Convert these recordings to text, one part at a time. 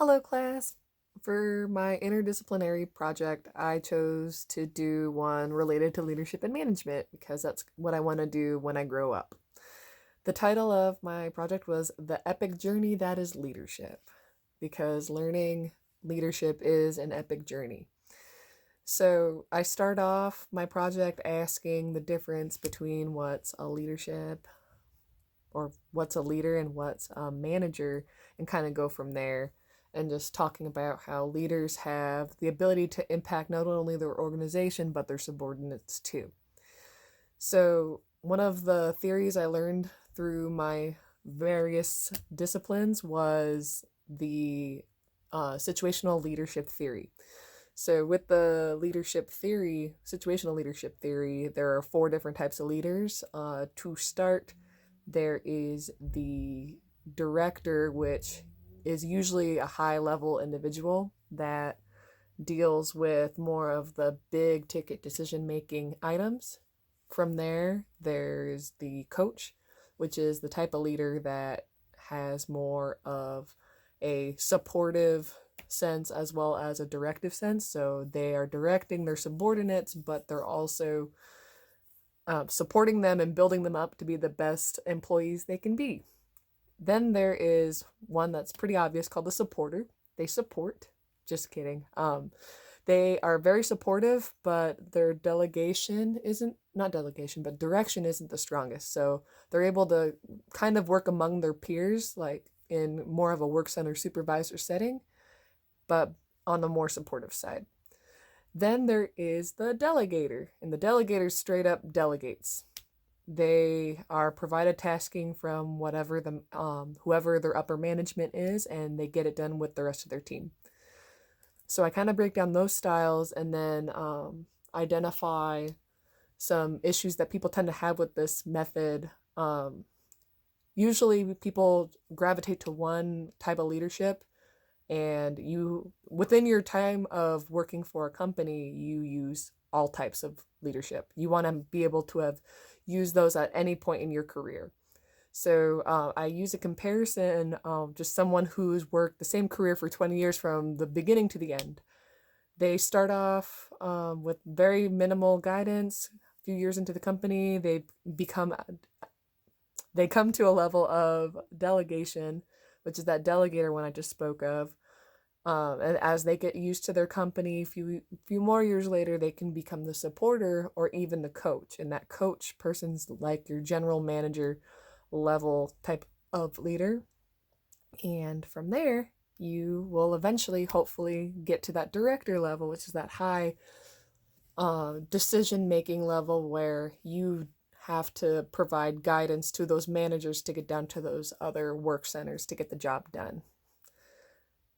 Hello, class. For my interdisciplinary project, I chose to do one related to leadership and management because that's what I want to do when I grow up. The title of my project was The Epic Journey That Is Leadership, because learning leadership is an epic journey. So I start off my project asking the difference between what's a leadership or what's a leader and what's a manager, and kind of go from there, and just talking about how leaders have the ability to impact not only their organization but their subordinates too. So one of the theories I learned through my various disciplines was the situational leadership theory. So with the leadership theory, situational leadership theory, there are four different types of leaders. To start, there is the director, which is usually a high level individual that deals with more of the big ticket decision making items. From there, there's the coach, which is the type of leader that has more of a supportive sense as well as a directive sense. So they are directing their subordinates, but they're also supporting them and building them up to be the best employees they can be. Then there is one that's pretty obvious called the supporter. They support. Just kidding. They are very supportive, but their delegation isn't, not delegation, but direction isn't the strongest. So they're able to kind of work among their peers, like in more of a work center supervisor setting, but on the more supportive side. Then there is the delegator, and the delegator straight up delegates. They are provided tasking from whoever their upper management is, and they get it done with the rest of their team. So I kind of break down those styles and then identify some issues that people tend to have with this method. Usually people gravitate to one type of leadership, and you, within your time of working for a company, you use all types of leadership. You want to be able to have used those at any point in your career. So I use a comparison of just someone who's worked the same career for 20 years from the beginning to the end. They start off with very minimal guidance. A few years into the company, they come to a level of delegation, which is that delegator one I just spoke of. And as they get used to their company, a few more years later, they can become the supporter or even the coach. And that coach person's like your general manager level type of leader. And from there, you will eventually, hopefully, get to that director level, which is that high decision-making level where you have to provide guidance to those managers to get down to those other work centers to get the job done.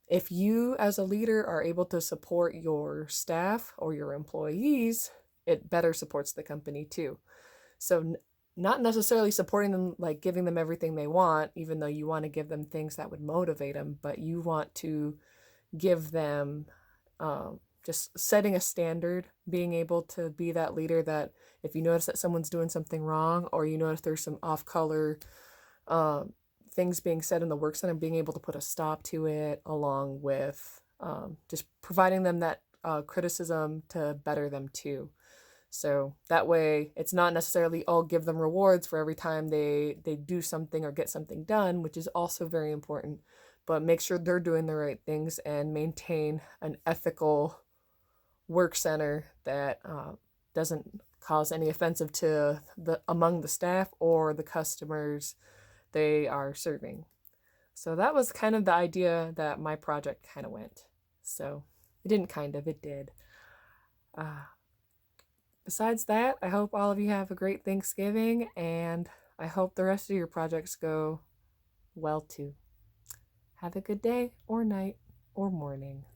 If you as a leader are able to support your staff or your employees, it better supports the company too. So not necessarily supporting them, like giving them everything they want, even though you want to give them things that would motivate them, but you want to give them just setting a standard, being able to be that leader that if you notice that someone's doing something wrong, or you notice there's some off-color things being said in the work center, being able to put a stop to it, along with just providing them that criticism to better them too. So that way it's not necessarily all give them rewards for every time they do something or get something done, which is also very important, but make sure they're doing the right things and maintain an ethical work center that doesn't cause any offensive to among the staff or the customers they are serving. So that was kind of the idea that my project kind of went. So it didn't kind of, it did. Besides that, I hope all of you have a great Thanksgiving, and I hope the rest of your projects go well too. Have a good day or night or morning.